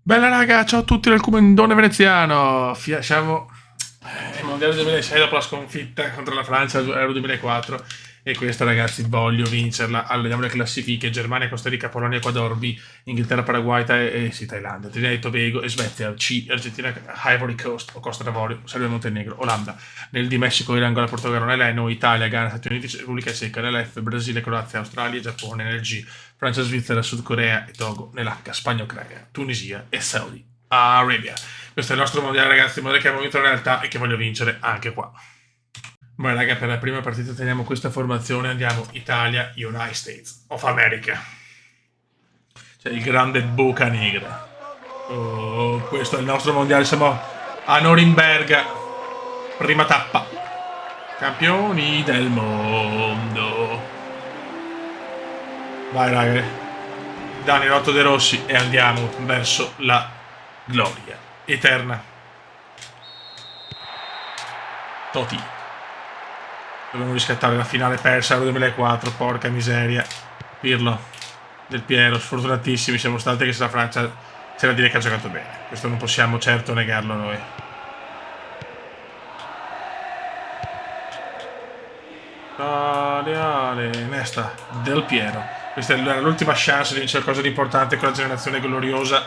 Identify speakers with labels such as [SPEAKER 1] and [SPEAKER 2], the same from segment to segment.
[SPEAKER 1] Bella raga, ciao a tutti dal Comandone veneziano. Siamo il mondiale 2006 dopo la sconfitta contro la Francia all'Euro 2004 e questa ragazzi voglio vincerla. Allora vediamo le classifiche: Germania, Costa Rica, Polonia, Ecuador B, Inghilterra, Paraguay, sì, Thailandia, Trinidad e Tobago e Svezia C, Argentina, Ivory Coast o Costa d'Avorio, Serbia e Montenegro, Olanda. Nel D Messico, Iran, Angola, Portogallo, nell'E, Italia, Ghana, Stati Uniti, Repubblica Ceca, nell'F, Brasile, Croazia, Australia, Giappone, nel G, Francia, Svizzera, Sud Corea e Togo, nell'H, Spagna, Ucraina, Tunisia e Saudi Arabia. Questo è il nostro mondiale, ragazzi, il mondiale che abbiamo vinto in realtà e che voglio vincere anche qua. Beh, raga, per la prima partita teniamo questa formazione, andiamo Italia, United States of America. Cioè il grande Boca Negra. Oh, questo è il nostro mondiale, siamo a Norimberga. Prima tappa. Campioni del mondo. Vai, raga. Dani Rotto De Rossi e andiamo verso la gloria eterna. Toti. Dobbiamo riscattare la finale persa nel 2004, porca miseria. Pirlo, Del Piero, sfortunatissimi siamo stati che se la Francia c'è da dire che ha giocato bene. Questo non possiamo certo negarlo noi. Ale, Nesta, Del Piero. Questa era l'ultima chance di vincere qualcosa di importante con la generazione gloriosa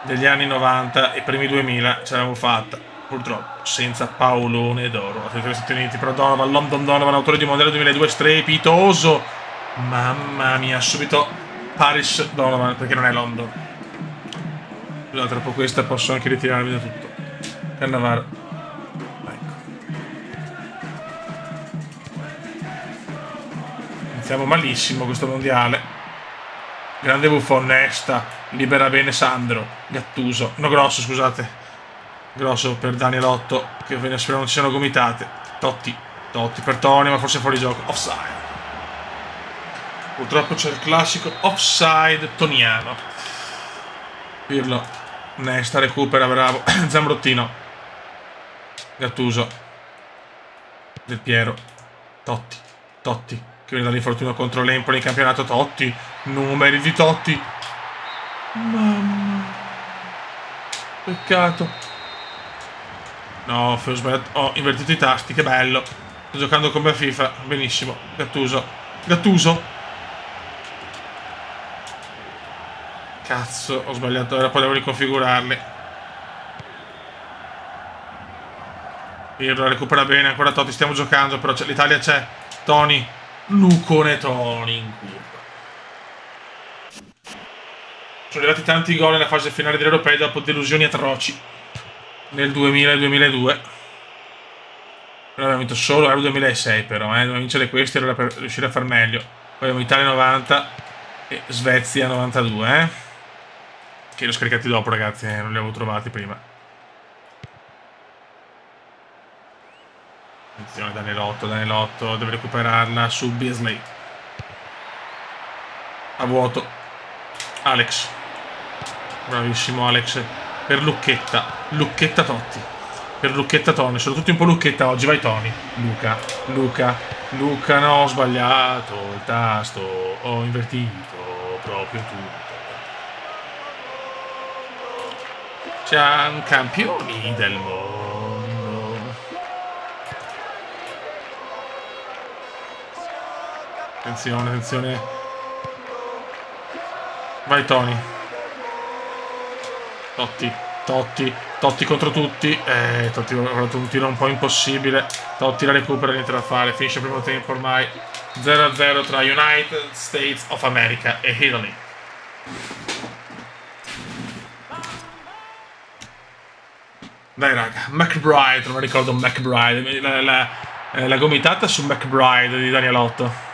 [SPEAKER 1] degli anni 90 e primi 2000 ce l'avevamo fatta. Purtroppo senza Paolone d'oro. Atletico degli Stati Uniti, però Donovan, London Donovan, autore di mondiale 2002, strepitoso. Mamma mia, subito Paris Donovan, perché non è London. Scusate, dopo questa posso anche ritirarmi da tutto. Cannavaro. Ecco. Iniziamo malissimo questo mondiale. Grande Buffon, Nesta, libera bene Sandro, Gattuso, no Grosso scusate, Grosso per Danielotto, che spero non ci siano gomitate, Totti per Toni, ma forse fuori gioco, offside. Purtroppo c'è il classico offside toniano. Pirlo, Nesta recupera, bravo, Zambrottino, Gattuso, Del Piero, Totti, che viene dall'infortunio contro l'Empoli in campionato. Totti, numeri di Totti. Mamma, peccato. No, ho sbagliato, ho invertito i tasti, che bello. Sto giocando come a FIFA, benissimo. Gattuso. Cazzo, ho sbagliato, ora potevo riconfigurarli. Pirlo recupera bene, ancora Totti, stiamo giocando, però l'Italia c'è. Toni, Lucone Toni in curva. Sono arrivati tanti gol nella fase finale degli europei dopo delusioni atroci nel 2000 e 2002. Noi abbiamo vinto solo l'Euro 2006 però, dobbiamo vincere questi allora per riuscire a far meglio. Poi abbiamo Italia 90 e Svezia 92, che li ho scaricati dopo ragazzi, non li avevo trovati prima. Attenzione Danielotto deve recuperarla su Beasley. A vuoto. Alex. Bravissimo Alex. Per Lucchetta Totti. Per Lucchetta Toni. Sono tutti un po' Lucchetta oggi. Vai Toni. Luca, no, ho sbagliato il tasto. Ho invertito proprio tutto. Siamo campioni del mondo. Attenzione. Vai Toni. Totti contro tutti. Totti ha fatto un tiro un po' impossibile. Totti la recupera, niente da fare. Finisce il primo tempo ormai. 0-0 tra United States of America e Italy. Dai raga, McBride, non mi ricordo McBride. La gomitata su McBride di Danielotto.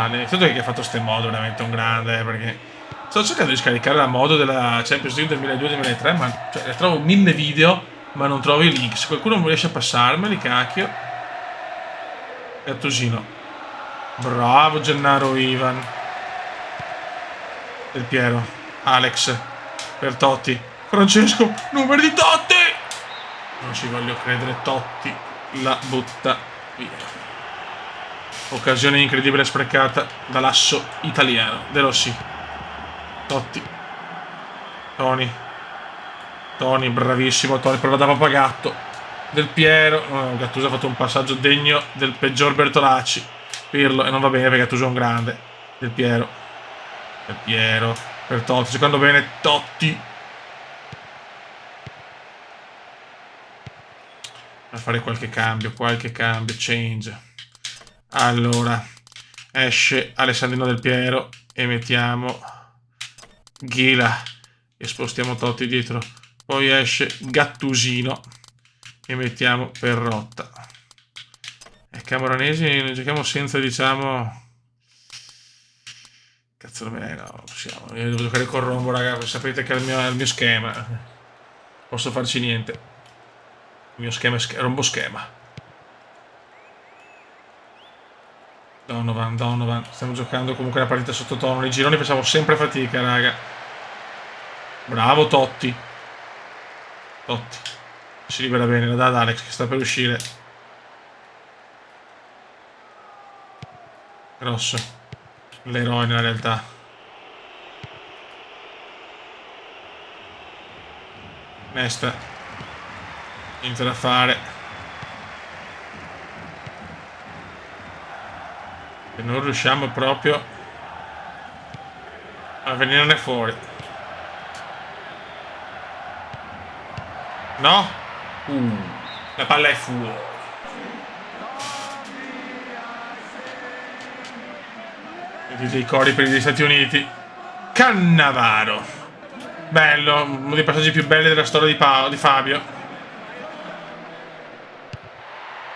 [SPEAKER 1] Iniziato che ha fatto ste mod veramente un grande, perché sto cercando di scaricare la mod della Champions League 2002-2003, ma cioè, trovo 1000 video ma non trovo i link. Se qualcuno non riesce a passarmeli, cacchio. Gattusino, bravo Gennaro Ivan. Del Piero, Alex per Totti, Francesco, numeri di Totti. Non ci voglio credere, Totti la butta via. Occasione incredibile sprecata dall'asso italiano. De Rossi. Totti. Toni, bravissimo Toni, però da Papagatto. Del Piero. Gattuso ha fatto un passaggio degno del peggior Bertolacci. Pirlo, e non va bene perché Gattuso è un grande. Del Piero. Per Totti, secondo bene Totti. A fare qualche cambio, change. Allora, esce Alessandrino Del Piero e mettiamo Ghila e spostiamo Totti dietro. Poi esce Gattusino e mettiamo Perrotta. E Camoranesi giochiamo senza, diciamo... Cazzo, no, possiamo. Io devo giocare con Rombo, raga. Sapete che è il mio schema. Posso farci niente. Il mio schema è rombo schema. Donovan. Stiamo giocando comunque una partita sottotono. Nei gironi facciamo sempre fatica, raga. Bravo Totti. Si libera bene, la dà ad Alex che sta per uscire. Grosso. L'eroe nella realtà. Nesta. Niente da fare. E non riusciamo proprio a venirne fuori. No? La palla è fuori. Vedete i cori per gli Stati Uniti. Cannavaro. Bello, uno dei passaggi più belli della storia di Fabio.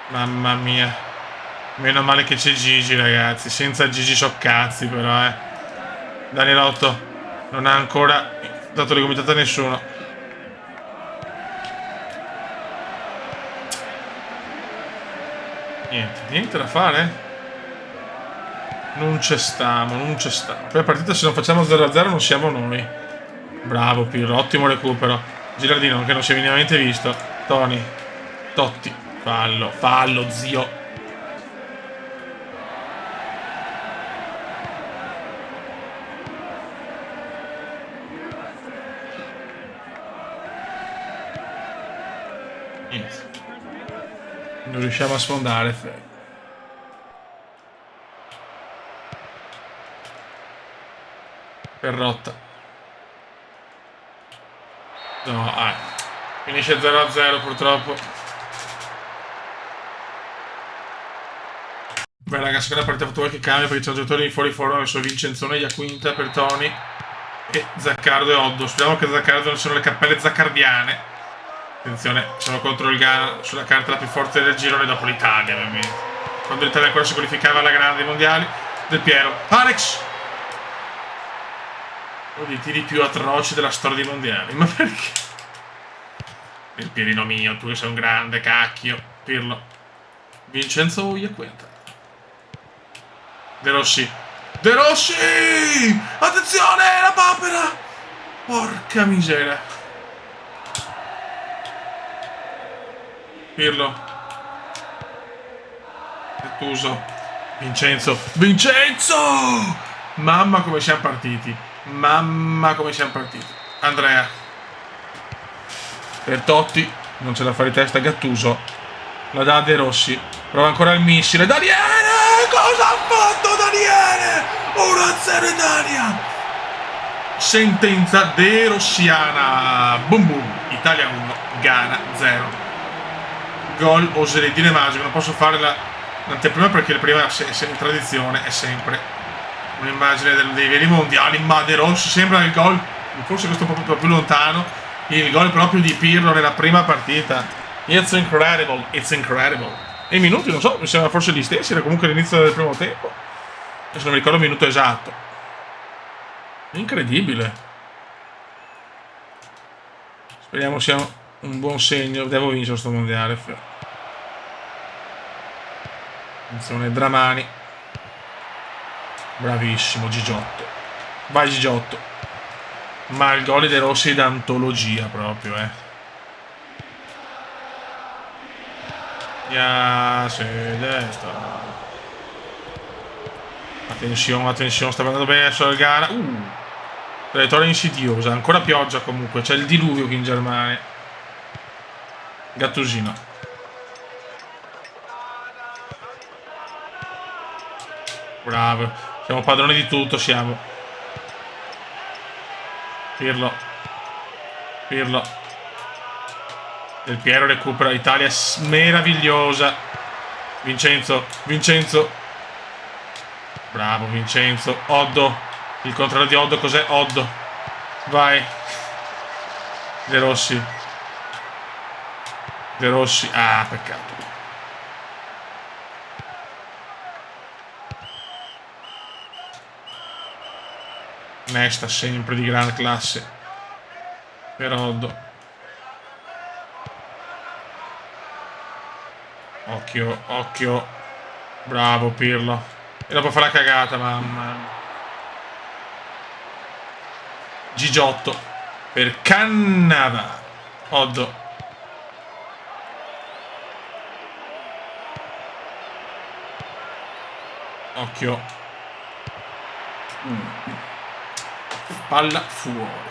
[SPEAKER 1] Mamma mia. Meno male che c'è Gigi, ragazzi. Senza Gigi so cazzi, però, Danielotto non ha ancora dato le gomitate a nessuno. Niente da fare. Non c'è stiamo. Per partita, se non facciamo 0-0 non siamo noi. Bravo Pirlo, ottimo recupero. Girardino che non si è minimamente visto. Totti. Fallo, zio. Niente. Non riusciamo a sfondare. Perrotta. No, finisce 0-0 purtroppo. Beh ragazzi, seconda partita ha fatto qualche cambio perché c'è un giocatore in fuori forma, messo Vincenzone, Iaquinta per Toni e Zaccardo e Oddo. Speriamo che Zaccardo non siano le cappelle zaccardiane. Attenzione, sono contro il Ghana sulla carta la più forte del girone dopo l'Italia, ovviamente. Quando l'Italia ancora si qualificava alla grande dei mondiali. Del Piero. Alex! Uno dei tiri più atroci della storia dei mondiali. Ma perché? Il Pierino mio, tu che sei un grande cacchio. Pirlo. Vincenzo Iaquinta. De Rossi. Attenzione, la papera! Porca miseria. Pirlo. Gattuso. Vincenzo! Mamma come siamo partiti. Andrea. Per Totti. Non ce la fa di testa Gattuso. La dà a De Rossi. Prova ancora il missile. Daniele! Cosa ha fatto Daniele? 1-0 Italia! Sentenza de Rossiana. Boom boom. Italia 1, Ghana 0. Gol, oserei dire magico. Non posso fare l'anteprima perché la prima in tradizione è sempre un'immagine dei veri mondiali. Ma De Rossi sembra il gol, forse questo è un po' più lontano, il gol proprio di Pirlo nella prima partita. It's incredible. E i minuti, non so, mi sembra forse gli stessi, era comunque l'inizio del primo tempo. Adesso non mi ricordo il minuto esatto. Incredibile. Speriamo sia un buon segno. Devo vincere questo mondiale. Attenzione, Dramani. Bravissimo Gigiotto. Vai Gigiotto. Ma il gol dei Rossi è d'antologia proprio, Ya, sì, destra. Attenzione, sta andando bene adesso la gara. Traiettoria insidiosa, ancora pioggia comunque, c'è il diluvio qui in Germania. Gattusino. Bravo, siamo padroni di tutto, siamo. Pirlo. Del Piero recupera, Italia meravigliosa. Vincenzo. Bravo Vincenzo. Oddo. Il contrario di Oddo cos'è? Oddo. Vai. De Rossi. Ah, peccato. Nesta sempre di gran classe. Per Oddo. Occhio. Bravo Pirlo. E dopo fa la cagata, mamma. Gigiotto. Per Cannavaro. Oddo. Occhio. Palla fuori.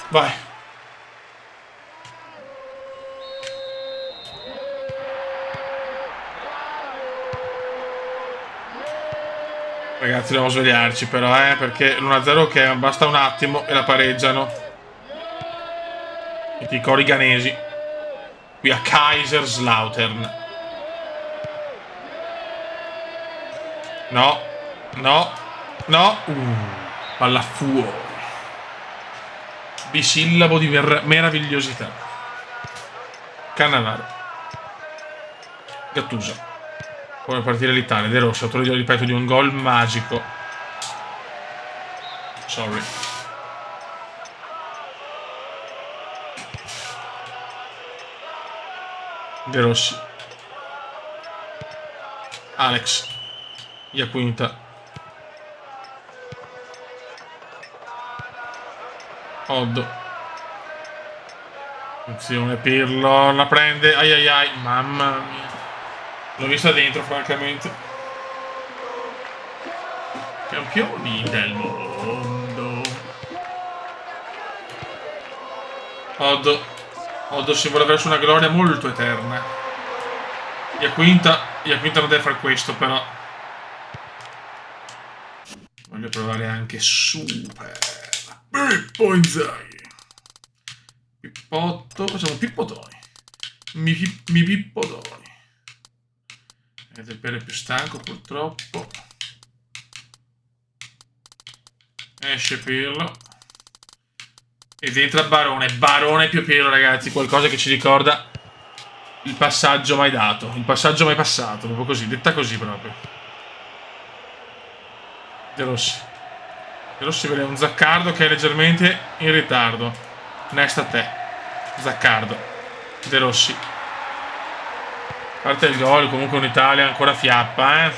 [SPEAKER 1] Vai. Ragazzi, dobbiamo svegliarci però, perché l'1-0 che basta un attimo e la pareggiano. I picori ghanesi. Qui a Kaiserslautern. No. Palla fuori. Bisillabo di meravigliosità. Cannavaro. Gattuso. Come partire l'Italia. De Rossi, autore, ripeto, di un gol magico. Sorry. De Rossi. Alex. Iaquinta. Oddo. Attenzione, Pirlo la prende. Ai. Mamma mia. L'ho vista dentro, francamente. Campioni del mondo. Oddo si vuole verso una gloria molto eterna. Iaquinta non deve fare questo, però. Voglio provare anche super. Pippo Inzaghi. Pippotto. Facciamo Pippotoni. Mi Pippotoni. Ed è per più stanco, purtroppo. Esce Pirlo. Ed entra Barone più Pirlo, ragazzi. Qualcosa che ci ricorda il passaggio mai dato. Il passaggio mai passato. Proprio così, detta così proprio. De Rossi vede un Zaccardo che è leggermente in ritardo. Nesta a te. Zaccardo. De Rossi. Parte il gol, comunque un'Italia ancora fiappa,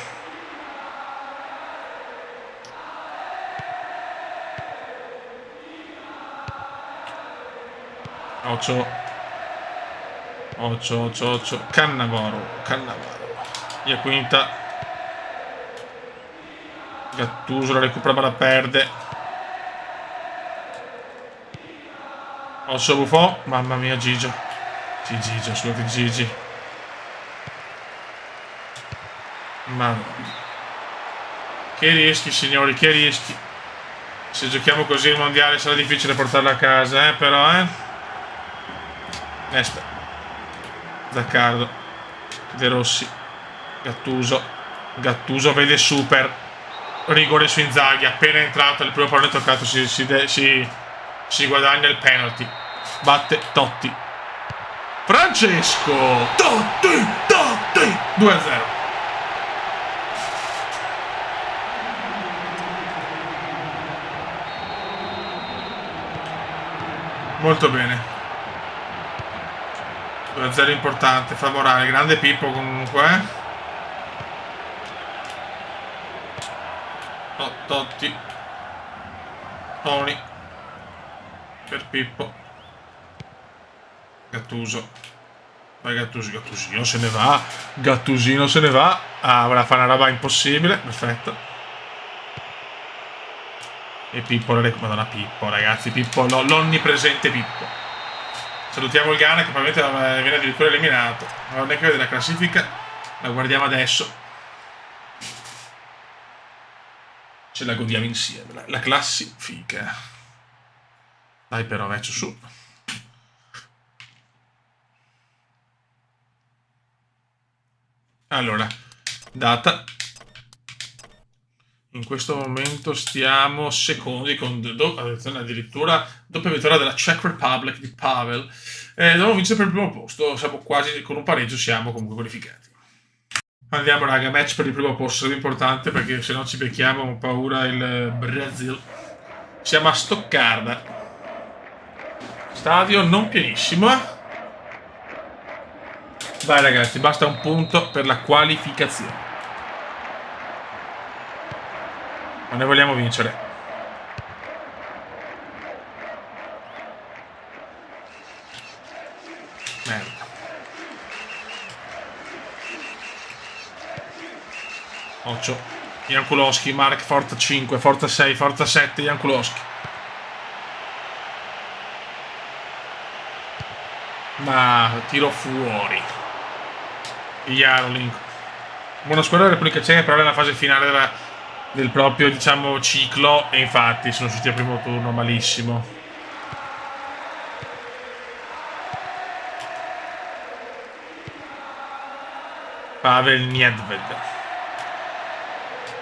[SPEAKER 1] Occio. Cannavaro. Iaquinta. Gattuso la recupera ma la perde. Osso Buffon. Mamma mia, Gigio. Scusate, Gigi. Madonna. Che rischi, signori, che rischi. Se giochiamo così il mondiale sarà difficile portarla a casa, però, Nesta. Zaccardo. De Rossi. Gattuso vede super. Rigore su Inzaghi. Appena entrato il primo pallone toccato si guadagna il penalty. Batte Totti. Francesco. Totti. 2-0. Molto bene. 2-0 importante, fa morale. Grande Pippo comunque. Totti. Toni. Per Pippo. Gattuso. Poi Gattusino se ne va. Gattusino se ne va. Ah, ora fa una roba impossibile. Perfetto. E Pippo, madonna Pippo, ragazzi. Pippo, l'onnipresente Pippo. Salutiamo il Ghana che probabilmente viene addirittura eliminato. Non è che vede la classifica. La guardiamo adesso. Ce la godiamo insieme. La classifica. Dai però, vecchio, su. Allora, data. In questo momento stiamo secondi con addirittura doppia vittoria della Czech Republic di Pavel. Dobbiamo vincere per il primo posto, siamo quasi con un pareggio, siamo comunque qualificati. Andiamo raga, match per il primo posto, sarebbe importante perché se no ci becchiamo, ho paura il Brasil. Siamo a Stoccarda. Stadio non pienissimo. Vai ragazzi, basta un punto per la qualificazione. Ma noi vogliamo vincere. Merda. Occhio. Jankulowski, Mark, Forza 5, Forza 6, Forza 7, Jankulowski. Ma tiro fuori. Jarolink. Buona squadra della Repubblica Ceca, però è nella fase finale del proprio, diciamo, ciclo. E infatti sono usciti al primo turno malissimo. Pavel Nedved.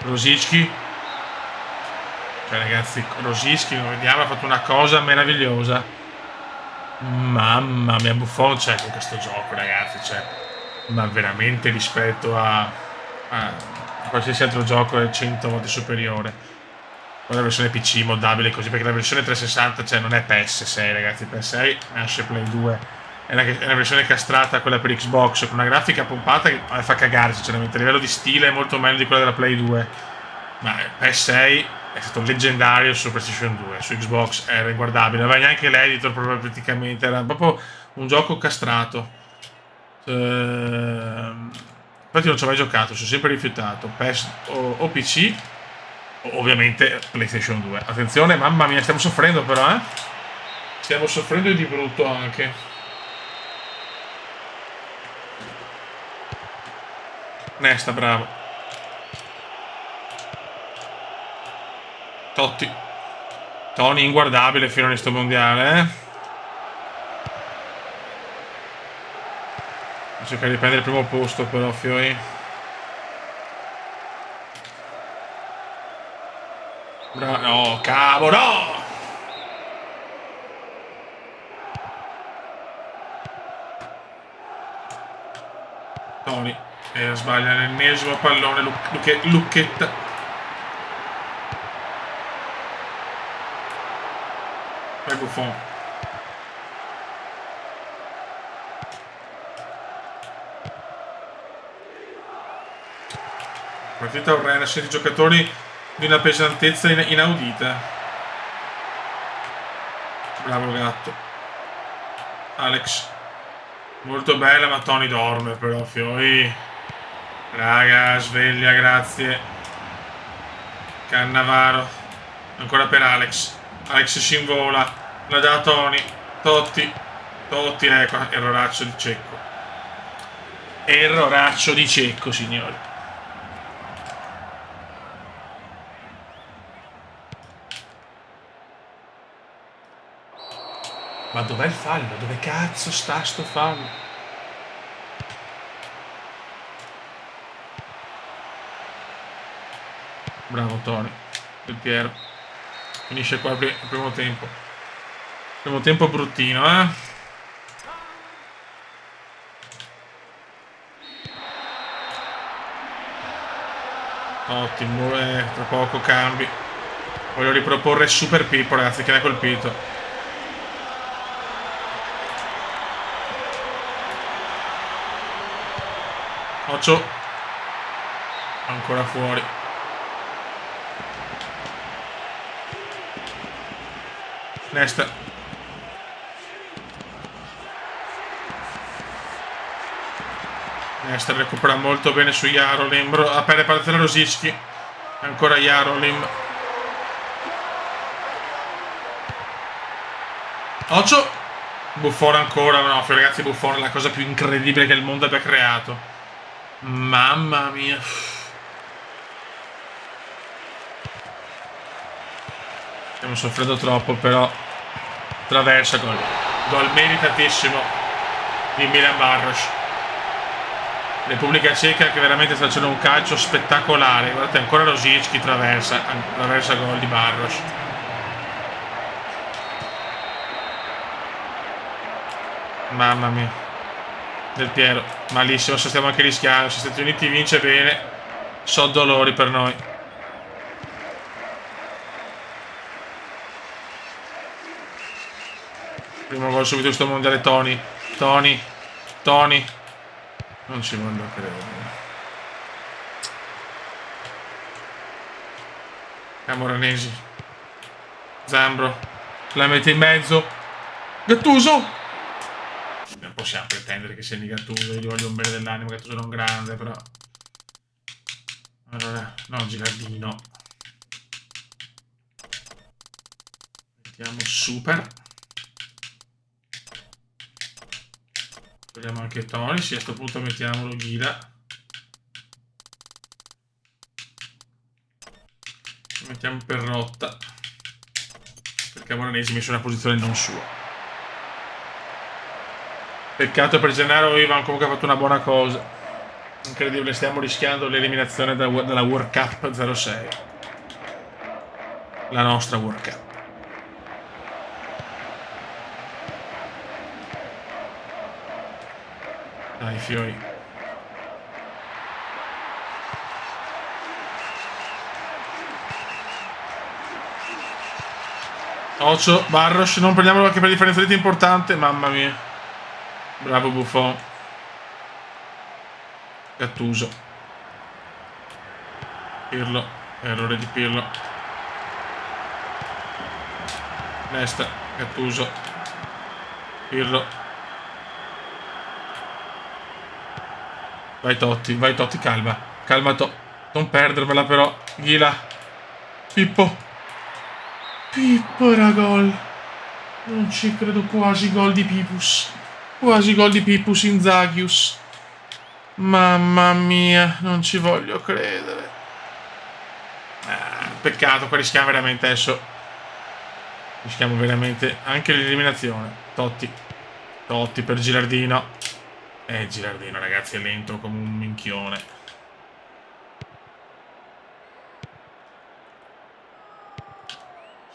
[SPEAKER 1] Rosicki. Cioè ragazzi, Rosicki, vediamo, ha fatto una cosa meravigliosa. Mamma mia, Buffon c'è con questo gioco ragazzi, cioè, ma veramente rispetto a qualsiasi altro gioco è 100 volte superiore. Poi la versione PC moddabile così, perché la versione 360 cioè non è PS6 ragazzi, PS6 nasce Play 2, è una versione castrata, quella per Xbox, con una grafica pompata che fa cagare sinceramente, a livello di stile è molto meglio di quella della Play 2, ma PS6 è stato leggendario su PlayStation 2, su Xbox era inguardabile, non aveva neanche l'editor proprio praticamente, era proprio un gioco castrato. Infatti non ci ho mai giocato, sono sempre rifiutato. PES o PC, o ovviamente PlayStation 2. Attenzione, mamma mia, stiamo soffrendo però, eh? Stiamo soffrendo di brutto anche. Nesta, bravo. Totti. Tony inguardabile fino a questo mondiale, eh? Cercare di prendere il primo posto però, Fiori. No, cavolo, no! Tony sbaglia l'ennesimo pallone, Lucchetta. Poi Buffon. Partita orrenda, 6 giocatori di una pesantezza inaudita. Bravo gatto. Alex. Molto bella, ma Tony dorme però, Fiori. Raga, sveglia, grazie. Cannavaro. Ancora per Alex. Alex si invola. La dà a Tony. Totti, ecco, erroraccio di Cecco. Erroraccio di Cecco, signori. Ma dov'è il fallo? Dove cazzo sta sto fallo? Bravo Tony. Del Piero. Finisce qua il primo tempo. Primo tempo bruttino, eh? Ottimo, tra poco cambi. Voglio riproporre Super Pippo, ragazzi, che mi ha colpito. Occhio. Ancora fuori. Nesta. Nesta recupera molto bene su Jarolim. Appare parte Rosicki. Ancora Jarolim. Occhio. Buffon ancora. No, ragazzi, Buffon è la cosa più incredibile che il mondo abbia creato. Mamma mia. Stiamo soffrendo troppo, però traversa gol. Gol meritatissimo di Milan Barros. Repubblica Ceca che veramente sta facendo un calcio spettacolare. Guardate, ancora Rosicki traversa gol di Barros. Mamma mia. Del Piero, malissimo, se stiamo anche rischiando. Se Stati Uniti vince bene, so dolori per noi. Primo gol subito questo mondiale. Toni. Non ci voglio credere. Camoranesi. Zambro. La mette in mezzo. Gattuso. Non possiamo pretendere che sia di Gattuso. Io gli voglio un bene dell'animo. Gattuso non grande, però. Allora, no, Gilardino. Mettiamo super. Togliamo anche Toni. Sì, a questo punto mettiamolo Ghida. Mettiamo Perrotta. Perché Moranesi messo in una posizione non sua. Peccato per Gennaro. Ivan comunque ha fatto una buona cosa. Incredibile, stiamo rischiando l'eliminazione dalla World Cup 06. La nostra World Cup. Dai, fiori. Occhio, Barros, non prendiamolo anche per differenza di importante. Mamma mia. Bravo Buffon. Gattuso. Pirlo. Errore di Pirlo. Nesta. Gattuso. Pirlo. Vai Totti, calma. Non perdervela però. Ghila. Pippo era gol. Non ci credo, quasi gol di Pipus. Quasi gol di Pipus Inzaghius. Mamma mia, non ci voglio credere. Peccato, qua rischiamo veramente adesso. Rischiamo veramente anche l'eliminazione. Totti per Gilardino. Gilardino, ragazzi, è lento come un minchione.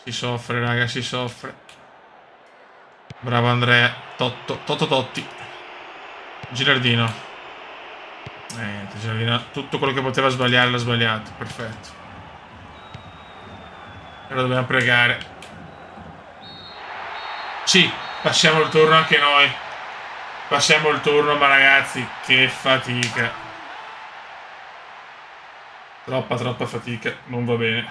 [SPEAKER 1] Si soffre, raga, si soffre. Bravo Andrea. Totti. Gilardino. Gilardino, tutto quello che poteva sbagliare l'ha sbagliato. Perfetto. Ora dobbiamo pregare. Sì, passiamo il turno anche noi. Passiamo il turno, ma ragazzi, che fatica. Troppa fatica, non va bene.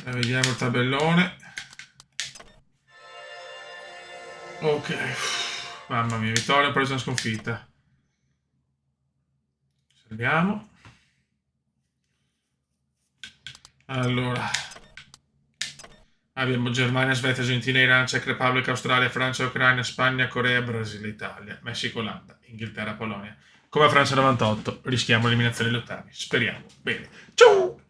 [SPEAKER 1] Vediamo il tabellone. Ok. Mamma mia, vittoria presa una sconfitta. Salviamo. Allora. Abbiamo Germania, Svezia, Argentina, Iran, Czech Repubblica, Australia, Francia, Ucraina, Spagna, Corea, Brasile, Italia, Messico, Olanda, Inghilterra, Polonia. Come a Francia 98, rischiamo l'eliminazione agli ottavi. Speriamo. Bene. Ciao!